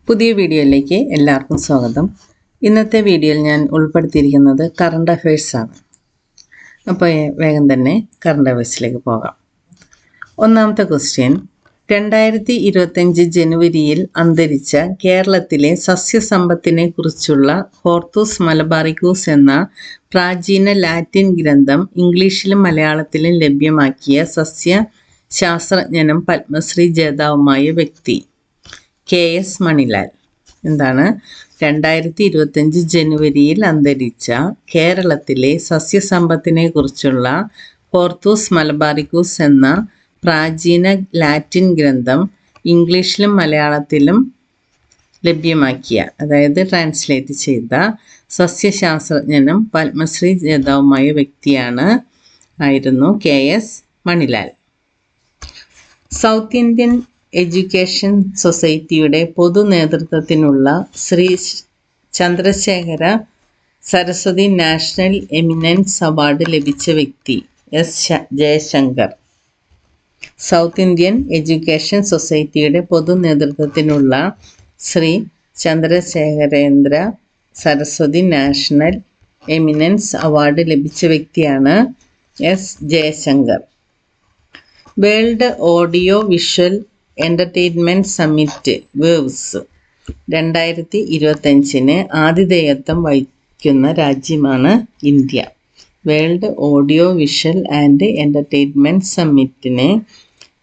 പുതിയ വീഡിയോയിലേക്ക് എല്ലാവർക്കും സ്വാഗതം. ഇന്നത്തെ വീഡിയോയിൽ ഞാൻ ഉൾപ്പെടുത്തിയിരിക്കുന്നത് കറണ്ട് അഫയേഴ്സാണ്. അപ്പോൾ വേഗം തന്നെ കറണ്ട് അഫയേഴ്സിലേക്ക് പോകാം. ഒന്നാമത്തെ ക്വസ്റ്റ്യൻ, 2025 ജനുവരിയിൽ അന്തരിച്ച കേരളത്തിലെ സസ്യസമ്പത്തിനെ കുറിച്ചുള്ള ഹോർത്തൂസ് മലബാറിക്കൂസ് എന്ന പ്രാചീന ലാറ്റിൻ ഗ്രന്ഥം ഇംഗ്ലീഷിലും മലയാളത്തിലും ലഭ്യമാക്കിയ സസ്യശാസ്ത്രജ്ഞനും പത്മശ്രീ ജേതാവുമായ വ്യക്തി KS മണിലാൽ. എന്താണ്? 2025 ജനുവരിയിൽ അന്തരിച്ച കേരളത്തിലെ സസ്യസമ്പത്തിനെ കുറിച്ചുള്ള ഹോർത്തൂസ് മലബാറിക്കൂസ് എന്ന പ്രാചീന ലാറ്റിൻ ഗ്രന്ഥം ഇംഗ്ലീഷിലും മലയാളത്തിലും ലഭ്യമാക്കിയ, അതായത് ട്രാൻസ്ലേറ്റ് ചെയ്ത സസ്യശാസ്ത്രജ്ഞനും പത്മശ്രീ ജേതാവുമായ വ്യക്തിയായിരുന്നു KS Manilal. South Indian education സൊസൈറ്റിയുടെ പൊതു നേതൃത്വത്തിനുള്ള Shri Chandrashekhara Saraswati national eminence award ലഭിച്ച വ്യക്തി S. Jaishankar. South Indian education സൊസൈറ്റിയുടെ പൊതു നേതൃത്വത്തിനുള്ള Shri Chandrashekharendra Saraswati national eminence award ലഭിച്ച വ്യക്തിയാണ് S. Jaishankar. World audio visual entertainment summit waves 2025 ആതിഥേയത്വം വഹിക്കുന്ന രാജ്യമാണ് India. World audio visual and entertainment സമ്മിറ്റിന്,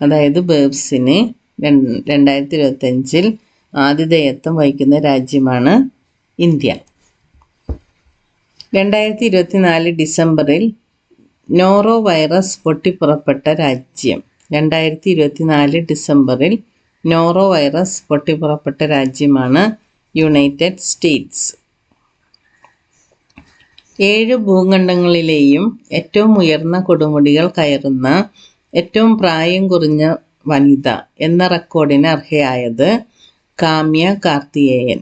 അതായത് വേവ്സിന് 2025 ആതിഥേയത്വം വഹിക്കുന്ന രാജ്യമാണ് ഇന്ത്യ. 2024 ഡിസംബറിൽ നോറോ വൈറസ് പൊട്ടിപ്പുറപ്പെട്ട രാജ്യം. 2024 ഡിസംബറിൽ നോറോ വൈറസ് പൊട്ടിപ്പുറപ്പെട്ട രാജ്യമാണ് യുണൈറ്റഡ് സ്റ്റേറ്റ്സ്. 7 ഭൂഖണ്ഡങ്ങളിലെയും ഏറ്റവും ഉയർന്ന കൊടുമുടികൾ കയറുന്ന ഏറ്റവും പ്രായം കുറഞ്ഞ വനിത എന്ന റെക്കോർഡിന് അർഹയായത് കാമ്യ കാർത്തികേയൻ.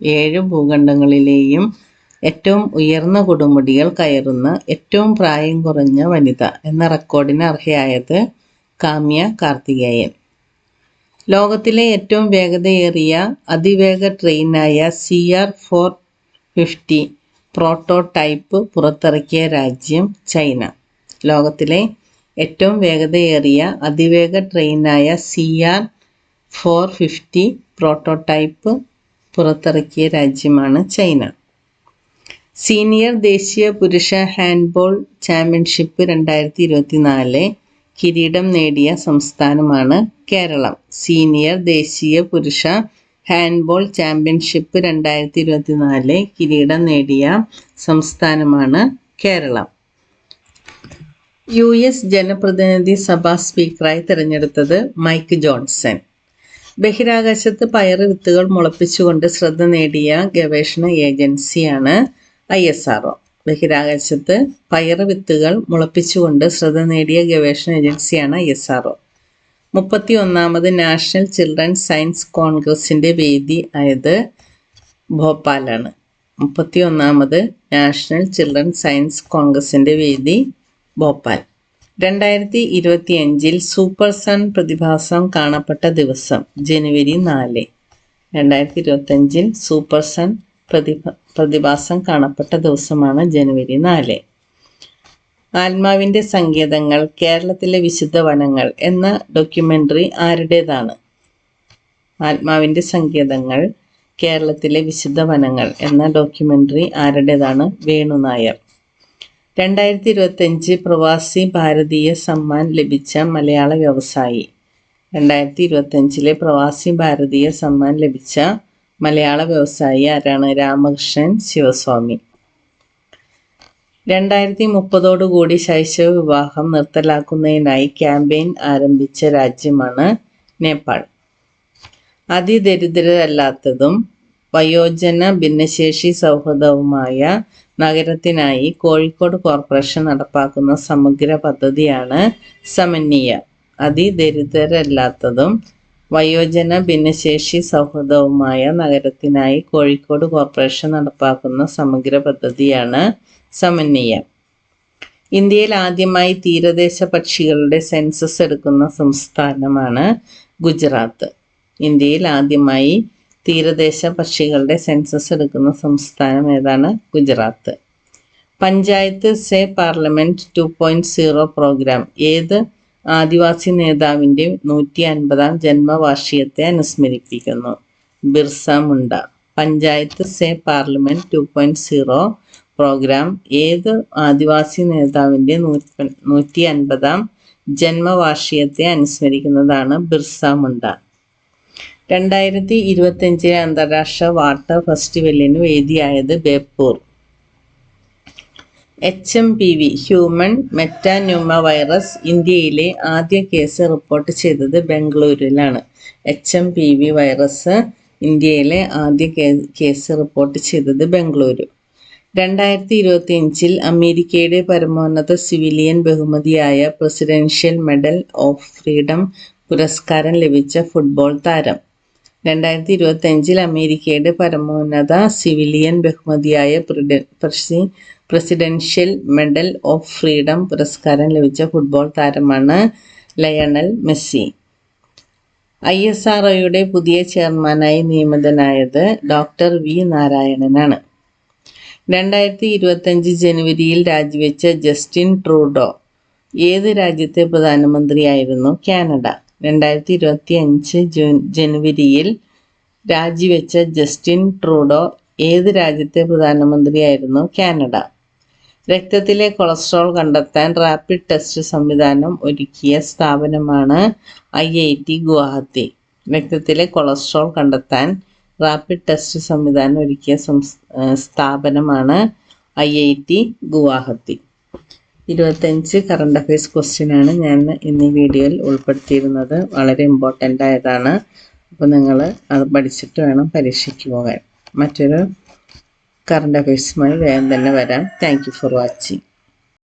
7 ഭൂഖണ്ഡങ്ങളിലെയും ഏറ്റവും ഉയർന്ന കൊടുമുടികൾ കയറുന്ന ഏറ്റവും പ്രായം കുറഞ്ഞ വനിത എന്ന റെക്കോർഡിന് അർഹയായത് കാമ്യ കാർത്തികേയൻ. ലോകത്തിലെ ഏറ്റവും വേഗതയേറിയ അതിവേഗ ട്രെയിനായ CR450 പ്രോട്ടോടൈപ്പ് പുറത്തിറക്കിയ രാജ്യം ചൈന. ലോകത്തിലെ ഏറ്റവും വേഗതയേറിയ അതിവേഗ ട്രെയിനായ CR450 പ്രോട്ടോടൈപ്പ് പുറത്തിറക്കിയ രാജ്യമാണ് ചൈന. സീനിയർ ദേശീയ പുരുഷ ഹാൻഡ്ബോൾ ചാമ്പ്യൻഷിപ്പ് 2024 കിരീടം നേടിയ സംസ്ഥാനമാണ് കേരളം. സീനിയർ ദേശീയ പുരുഷ ഹാൻഡ്ബോൾ ചാമ്പ്യൻഷിപ്പ് 2024 കിരീടം നേടിയ സംസ്ഥാനമാണ് കേരളം. US ജനപ്രതിനിധി സഭാ സ്പീക്കറായി തിരഞ്ഞെടുത്തത് മൈക്ക് ജോൺസൺ. ബഹിരാകാശത്ത് പയറ് വിത്തുകൾ മുളപ്പിച്ചുകൊണ്ട് ശ്രദ്ധ നേടിയ ഗവേഷണ ഏജൻസിയാണ് ISRO. ബഹിരാകാശത്ത് പയറ് വിത്തുകൾ മുളപ്പിച്ചുകൊണ്ട് ശ്രദ്ധ നേടിയ ഗവേഷണ ഏജൻസിയാണ് ISRO. 31ാമത് നാഷണൽ ചിൽഡ്രൻസ് സയൻസ് കോൺഗ്രസിൻ്റെ വേദി ആയത് ഭോപ്പാലാണ്. 31ാമത് നാഷണൽ ചിൽഡ്രൻസ് സയൻസ് കോൺഗ്രസിൻ്റെ വേദി ഭോപ്പാൽ. 2025 സൂപ്പർ സൺ പ്രതിഭാസം കാണപ്പെട്ട ദിവസം ജനുവരി 4. 2025 സൂപ്പർ സൺ പ്രതിഭാസം കാണപ്പെട്ട ദിവസമാണ് ജനുവരി 4. ആത്മാവിൻ്റെ സങ്കേതങ്ങൾ കേരളത്തിലെ വിശുദ്ധ വനങ്ങൾ എന്ന ഡോക്യുമെൻ്ററി ആരുടേതാണ്? ആത്മാവിൻ്റെ സങ്കേതങ്ങൾ കേരളത്തിലെ വിശുദ്ധ വനങ്ങൾ എന്ന ഡോക്യുമെൻ്ററി ആരുടേതാണ്? വേണു നായർ. 2025 പ്രവാസി ഭാരതീയ സമ്മാൻ ലഭിച്ച മലയാള വ്യവസായി. 2025 പ്രവാസി ഭാരതീയ സമ്മാൻ ലഭിച്ച മലയാള വ്യവസായി ആരാണ്? രാമകൃഷ്ണൻ ശിവസ്വാമി. 2030 ശൈശവ വിവാഹം നിർത്തലാക്കുന്നതിനായി ക്യാമ്പയിൻ ആരംഭിച്ച രാജ്യമാണ് നേപ്പാൾ. അതിദരിദ്രരല്ലാത്തതും വയോജന ഭിന്നശേഷി സൗഹൃദവുമായ നഗരത്തിനായി കോഴിക്കോട് കോർപ്പറേഷൻ നടപ്പാക്കുന്ന സമഗ്ര പദ്ധതിയാണ് സമന്വയ. അതിദരിദ്രരല്ലാത്തതും വയോജന ഭിന്നശേഷി സൗഹൃദവുമായ നഗരത്തിനായി കോഴിക്കോട് കോർപ്പറേഷൻ നടപ്പാക്കുന്ന സമഗ്ര പദ്ധതിയാണ് സമന്വയ. ഇന്ത്യയിൽ ആദ്യമായി തീരദേശ പക്ഷികളുടെ സെൻസസ് എടുക്കുന്ന സംസ്ഥാനമാണ് ഗുജറാത്ത്. ഇന്ത്യയിൽ ആദ്യമായി തീരദേശ പക്ഷികളുടെ സെൻസസ് എടുക്കുന്ന സംസ്ഥാനം ഏതാണ്? ഗുജറാത്ത്. പഞ്ചായത്ത് സേ പാർലമെന്റ് 2.0 പ്രോഗ്രാം ഏത് ആദിവാസി നേതാവിൻ്റെ 150-ാം ജന്മവാർഷികത്തെ അനുസ്മരിപ്പിക്കുന്നു? ബിർസ മുണ്ട. പഞ്ചായത്ത് സേ പാർലമെന്റ് 2.0 പ്രോഗ്രാം ഏത് ആദിവാസി നേതാവിൻ്റെ 150-ാം ജന്മവാർഷികത്തെ അനുസ്മരിക്കുന്നതാണ്? ബിർസ മുണ്ട. 2025 അന്താരാഷ്ട്ര വാട്ടർ ഫെസ്റ്റിവലിന് വേദിയായത് Beypore. HMPV human metapneumovirus ഇന്ത്യയിലെ ആദ്യ കേസ് റിപ്പോർട്ട് ചെയ്തത് ബംഗളൂരുവിലാണ്. HMPV വൈറസ് ഇന്ത്യയിലെ ആദ്യ കേസ് റിപ്പോർട്ട് ചെയ്തത് ബംഗളൂരു. 2025 അമേരിക്കയുടെ പരമോന്നത സിവിലിയൻ ബഹുമതിയായ പ്രസിഡൻഷ്യൽ മെഡൽ ഓഫ് ഫ്രീഡം പുരസ്കാരം ലഭിച്ച ഫുട്ബോൾ താരം. 2025 അമേരിക്കയുടെ പരമോന്നത സിവിലിയൻ ബഹുമതിയായ പ്രസിഡൻഷ്യൽ മെഡൽ ഓഫ് ഫ്രീഡം പുരസ്കാരം ലഭിച്ച ഫുട്ബോൾ താരമാണ് ലയണൽ മെസ്സി. ISROയുടെ പുതിയ ചെയർമാനായി നിയമിതനായത് ഡോക്ടർ വി നാരായണനാണ്. 2025 ജനുവരിയിൽ രാജിവെച്ച ജസ്റ്റിൻ ട്രൂഡോ ഏത് രാജ്യത്തെ പ്രധാനമന്ത്രിയായിരുന്നു? കാനഡ. 2025 ജനുവരിയിൽ രാജിവെച്ച ജസ്റ്റിൻ ട്രൂഡോ ഏത് രാജ്യത്തെ പ്രധാനമന്ത്രിയായിരുന്നു? കാനഡ. രക്തത്തിലെ കൊളസ്ട്രോൾ കണ്ടെത്താൻ റാപ്പിഡ് ടെസ്റ്റ് സംവിധാനം ഒരുക്കിയ സ്ഥാപനമാണ് IIT ഗുവാഹത്തി. രക്തത്തിലെ കൊളസ്ട്രോൾ കണ്ടെത്താൻ റാപ്പിഡ് ടെസ്റ്റ് സംവിധാനം ഒരുക്കിയ സ്ഥാപനമാണ് IIT ഗുവാഹത്തി. 25 കറണ്ട് അഫയേഴ്സ് ക്വസ്റ്റ്യനാണ് ഞാൻ ഇന്ന് ഈ വീഡിയോയിൽ ഉൾപ്പെടുത്തിയിരുന്നത്. വളരെ ഇമ്പോർട്ടൻ്റ് ആയതാണ്. അപ്പോൾ നിങ്ങൾ അത് പഠിച്ചിട്ട് വേണം പരീക്ഷയ്ക്ക് പോകാൻ. മറ്റൊരു കറണ്ട് അഫയേഴ്സുമായി വേഗം തന്നെ വരാം. Thank you for watching.